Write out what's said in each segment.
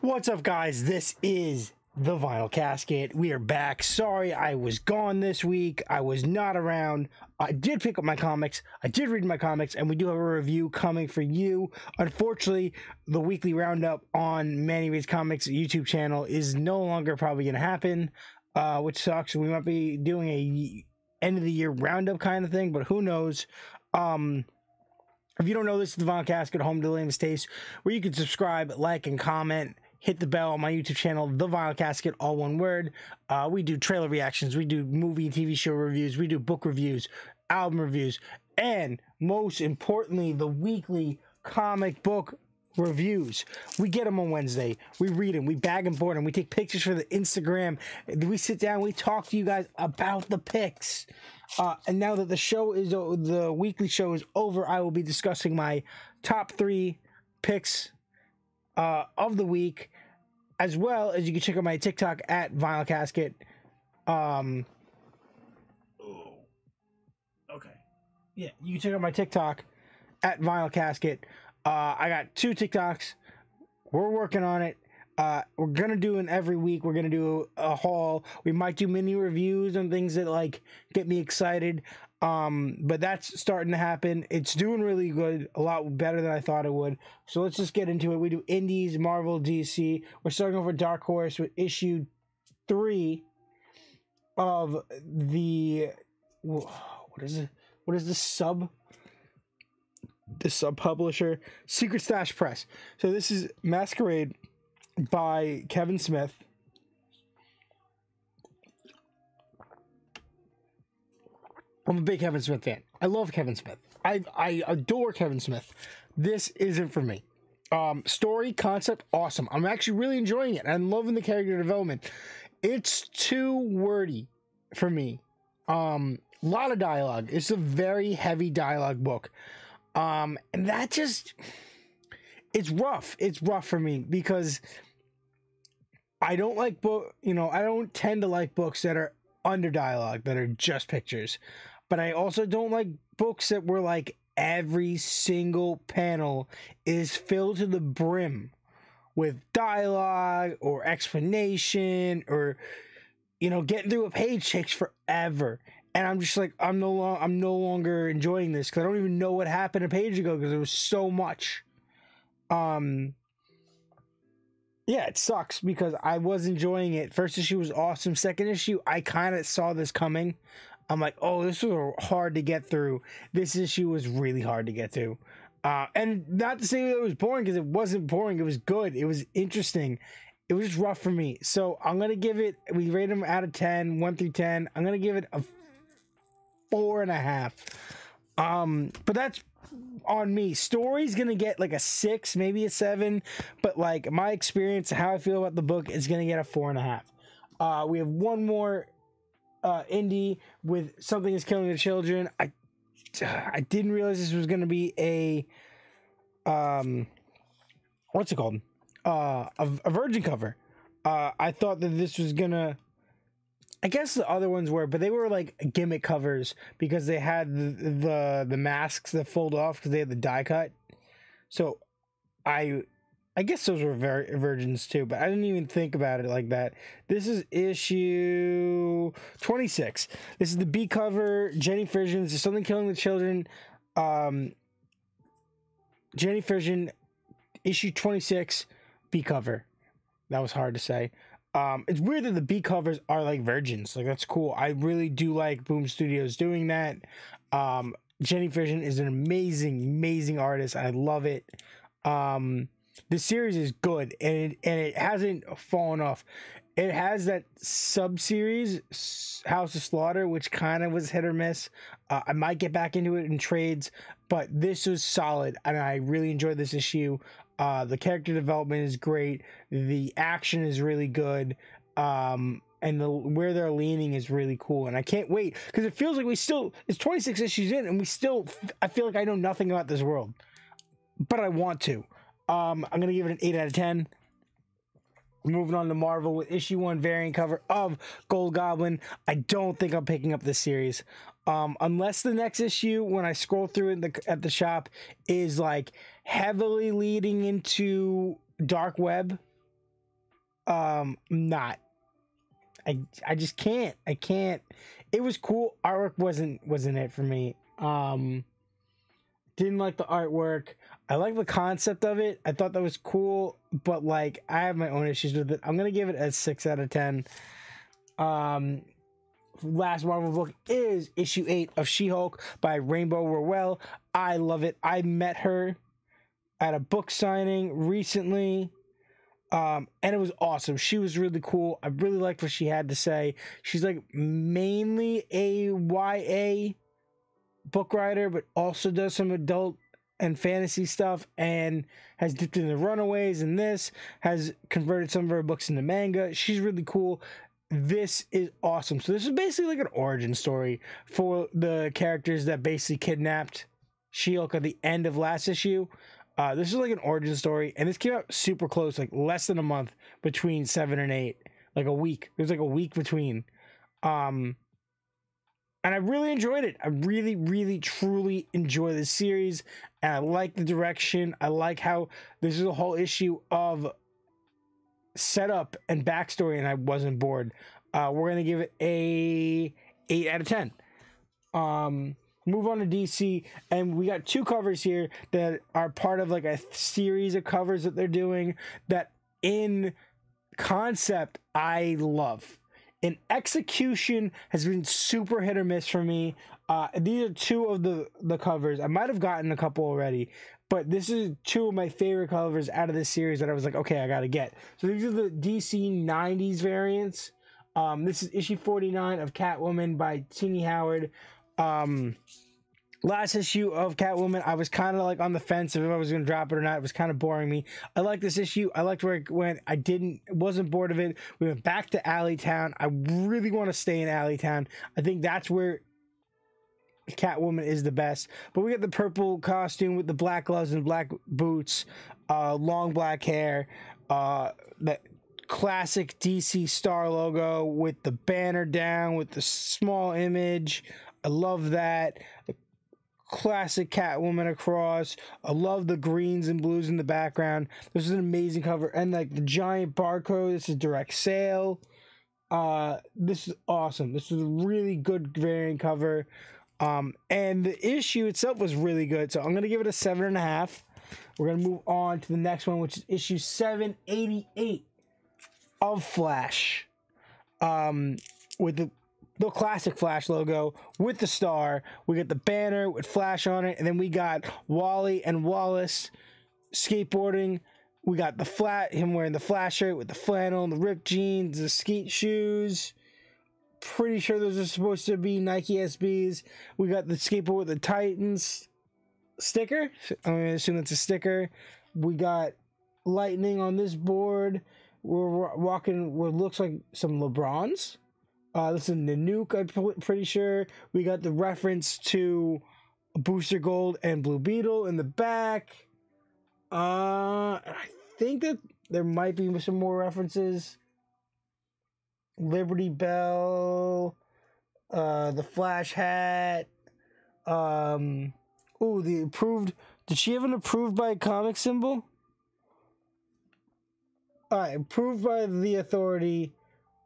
What's up, guys? This is the Vinyl Casket. We are back. Sorry I was gone this week. I was not around. I did pick up my comics. I did read my comics, and we do have a review coming for you. Unfortunately, the weekly roundup on Manny Reads Comics YouTube channel is no longer probably going to happen, which sucks. We might be doing a end of the year roundup kind of thing, but who knows? If you don't know, this is the Vinyl Casket, home to latest taste, where you can subscribe, like, and comment. Hit the bell on my YouTube channel, The Vinyl Casket, all one word. We do trailer reactions, we do movie and TV show reviews, we do book reviews, album reviews, and most importantly, the weekly comic book reviews. We get them on Wednesday. We read them, we bag and board them, we take pictures for the Instagram. We sit down, we talk to you guys about the picks. And now that the weekly show is over, I will be discussing my top 3 picks of the week, as well as you can check out my TikTok at Vinyl Casket. Okay. Yeah, you can check out my TikTok at Vinyl Casket. I got 2 TikToks. We're working on it. We're gonna do it every week. We're gonna do a haul. We might do mini reviews on things that like get me excited. But that's starting to happen. It's doing really good, a lot better than I thought it would. So let's just get into it. We do Indies, Marvel, DC. We're starting off with Dark Horse with issue 3 of the what is it? What is the sub publisher? Secret Stash Press. So this is Masquerade by Kevin Smith. I'm a big Kevin Smith fan. I love Kevin Smith. I adore Kevin Smith. This isn't for me. Story, concept, awesome. I'm actually really enjoying it. I'm loving the character development. It's too wordy for me. Lot of dialogue. It's a very heavy dialogue book. And that just... It's rough. It's rough for me because I don't like I don't tend to like books that are under dialogue, that are just pictures. But I also don't like books that were like every single panel is filled to the brim with dialogue or explanation, or getting through a page takes forever. And I'm just like, I'm no longer enjoying this because I don't even know what happened a page ago because there was so much. Yeah, it sucks because I was enjoying it. First issue was awesome. Second issue, I kind of saw this coming. I'm like, oh, this was hard to get through. This issue was really hard to get through. And not to say that it was boring, because it wasn't boring. It was good. It was interesting. It was just rough for me. So I'm going to give it, we rate them out of 10, 1 through 10. I'm going to give it a 4.5. But that's on me. Story's gonna get like a 6, maybe a 7, but like my experience, how I feel about the book, is gonna get a 4.5. We have one more Indy with Something Is Killing the Children. I didn't realize this was gonna be a what's it called, a virgin cover. I thought that this was gonna, I guess the other ones were, but they were like gimmick covers because they had the masks that fold off because they had the die cut. So I guess those were virgins too, but I didn't even think about it like that. This is issue 26. This is the B cover. Jenny Fission's There's Something Killing the Children. Jenny Fission, issue 26, B cover. That was hard to say. It's weird that the B covers are like virgins. Like, that's cool. I really do like Boom Studios doing that. Jenny Fission is an amazing artist. I love it. The series is good, and it hasn't fallen off. It has that sub-series, House of Slaughter, which kind of was hit or miss. I might get back into it in trades, but this was solid, and I really enjoyed this issue. The character development is great. The action is really good. And where they're leaning is really cool. And I can't wait because it feels like it's 26 issues in, and I feel like I know nothing about this world, but I want to. I'm going to give it an 8 out of 10. Moving on to Marvel with issue 1 variant cover of Gold Goblin. I don't think I'm picking up this series. Unless the next issue, when I scroll through it at the shop, is like heavily leading into dark web, Not. I just can't. I can't. It was cool. Artwork wasn't it for me. Didn't like the artwork. I like the concept of it. I thought that was cool, but like I have my own issues with it. I'm gonna give it a 6 out of 10. Last Marvel book is issue 8 of She-Hulk by Rainbow Rowell. I love it. I met her at a book signing recently. And it was awesome. She was really cool. I really liked what she had to say. She's like mainly a YA book writer, but also does some adult and fantasy stuff, and has dipped into Runaways, and this has converted some of her books into manga. She's really cool. This is awesome. So this is basically like an origin story for the characters that basically kidnapped She-Hulk at the end of last issue. This is like an origin story, and this came out super close, like less than a month between 7 and 8, like a week. There's like a week between. And I really enjoyed it. I really, really, truly enjoy this series, and I like the direction. I like how this is a whole issue of setup and backstory, and I wasn't bored. We're gonna give it a 8 out of 10. Move on to DC, and we got 2 covers here that are part of like a series of covers that they're doing that in concept I love. In execution has been super hit or miss for me. These are 2 of the covers. I might have gotten a couple already, but this is 2 of my favorite covers out of this series that I was like, okay, I gotta get. So these are the DC 90s variants. This is issue 49 of Catwoman by Tini Howard. Last issue of Catwoman, I was kind of like on the fence if I was going to drop it or not. It was kind of boring me. I like this issue. I liked where it went. Wasn't bored of it. We went back to Alleytown. I really want to stay in Alleytown. I think that's where Catwoman is the best. But we got the purple costume with the black gloves and black boots, long black hair, the classic DC Star logo with the banner down with the small image. I love that. The classic Catwoman across. I love the greens and blues in the background. This is an amazing cover, and like the giant barcode. This is direct sale. This is awesome. This is a really good variant cover. And the issue itself was really good, so I'm gonna give it a 7.5. We're gonna move on to the next one, which is issue 788 of Flash, with the classic Flash logo with the star. We got the banner with Flash on it, and then we got Wally and Wallace skateboarding. We got him wearing the Flash shirt with the flannel and the ripped jeans, the skeet shoes. Pretty sure those are supposed to be Nike SBs. We got the skateboard with the Titans sticker. I'm gonna assume that's a sticker. We got lightning on this board. We're walking what looks like some LeBrons. This is Nanook, I'm pretty sure. We got the reference to Booster Gold and Blue Beetle in the back. I think that there might be some more references. Liberty Bell, the Flash hat. The approved. Did she have an approved by comic symbol? Alright, approved by the authority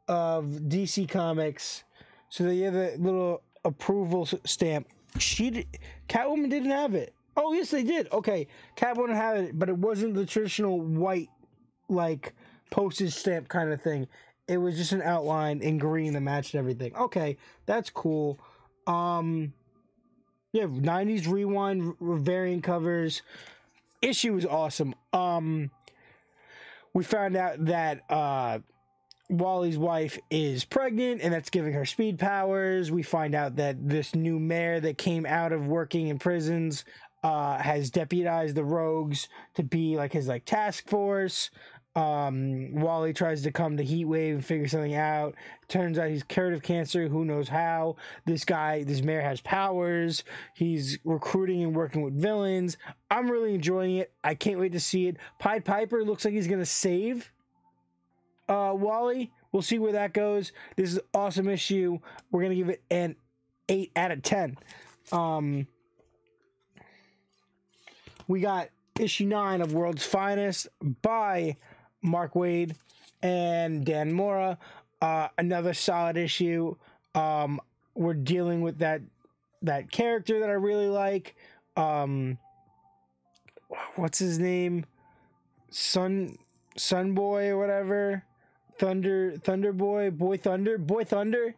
of DC Comics. So they have a little approval stamp. Catwoman didn't have it. Oh, yes, they did. Okay, Catwoman had it, but it wasn't the traditional white, like, postage stamp kind of thing. It was just an outline in green that matched everything. Okay, that's cool. Yeah, 90s Rewind variant covers. Issue was awesome. We found out that Wally's wife is pregnant, and that's giving her speed powers. We find out that this new mayor that came out of working in prisons has deputized the rogues to be like his like task force. Wally tries to come to Heatwave and figure something out. Turns out he's cured of cancer. Who knows how? This mayor has powers. He's recruiting and working with villains. I'm really enjoying it. I can't wait to see it. Pied Piper looks like he's gonna save Wally. We'll see where that goes. This is an awesome issue. We're gonna give it an 8 out of 10. We got issue 9 of World's Finest by Mark Waid and Dan Mora. Another solid issue. We're dealing with that character that I really like. What's his name? Sun Boy or whatever. Thunder Boy, Boy Thunder.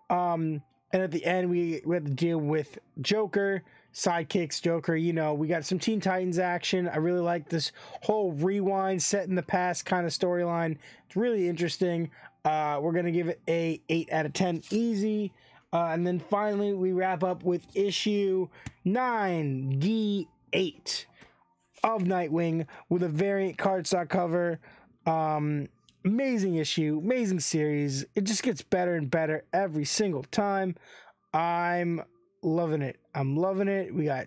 And at the end we have to deal with Joker, sidekicks, Joker. You know, we got some Teen Titans action. I really like this whole rewind set in the past kind of storyline. It's really interesting. We're gonna give it a 8 out of 10 easy. And then finally we wrap up with issue 9D8 of Nightwing with a variant cardstock cover. Amazing issue, amazing series. It just gets better and better every single time. I'm loving it. I'm loving it. We got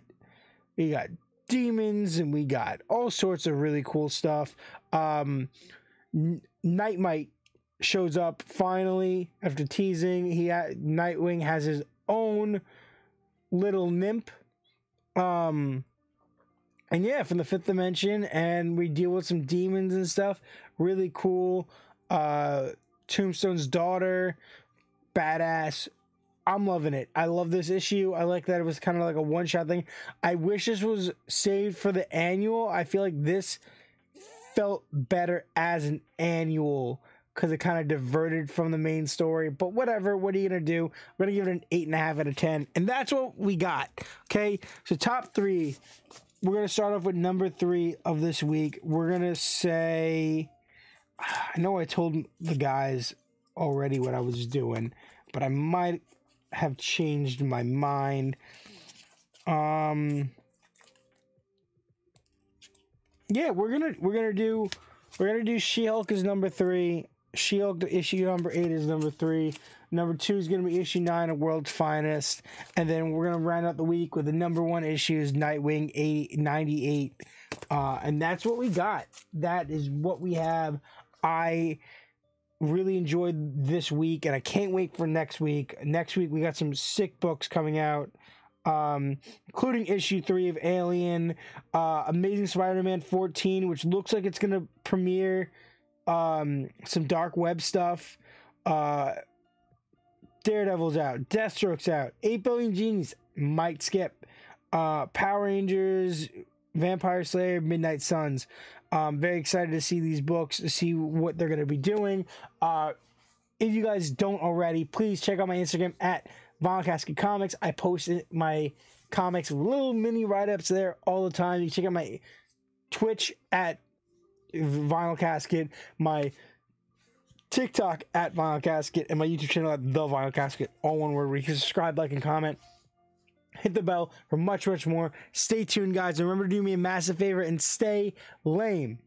demons and we got all sorts of really cool stuff. Nightmite shows up finally after teasing. Nightwing has his own little nymph. And yeah, from the fifth dimension, and we deal with some demons and stuff. Really cool. Tombstone's daughter, badass. I'm loving it. I love this issue. I like that it was kind of like a one-shot thing. I wish this was saved for the annual. I feel like this felt better as an annual because it kind of diverted from the main story. But whatever. What are you going to do? I'm going to give it an 8.5 out of 10. And that's what we got. Okay? So top 3. We're going to start off with number 3 of this week. We're going to say... I know I told the guys already what I was doing, but I might have changed my mind. Yeah, we're gonna do She-Hulk as number 3. She-Hulk issue number 8 is number 3. Number 2 is gonna be issue 9 of World's Finest, and then we're gonna round out the week with the number 1 issue is Nightwing 98. And that's what we got. That is what we have. I really enjoyed this week, and I can't wait for next week. Next week, we got some sick books coming out, including issue 3 of Alien, Amazing Spider-Man 14, which looks like it's going to premiere some dark web stuff. Daredevil's out. Deathstroke's out. 8 Billion Genies might skip. Power Rangers, Vampire Slayer, Midnight Suns. Very excited to see these books, to see what they're going to be doing. If you guys don't already, please check out my Instagram at Vinyl Casket Comics. I post my comics, little mini write-ups there all the time. You can check out my Twitch at Vinyl Casket, my TikTok at Vinyl Casket, and my YouTube channel at The Vinyl Casket, all one word, where you can subscribe, like, and comment. Hit the bell for much, much more. Stay tuned, guys. Remember to do me a massive favor and stay lame.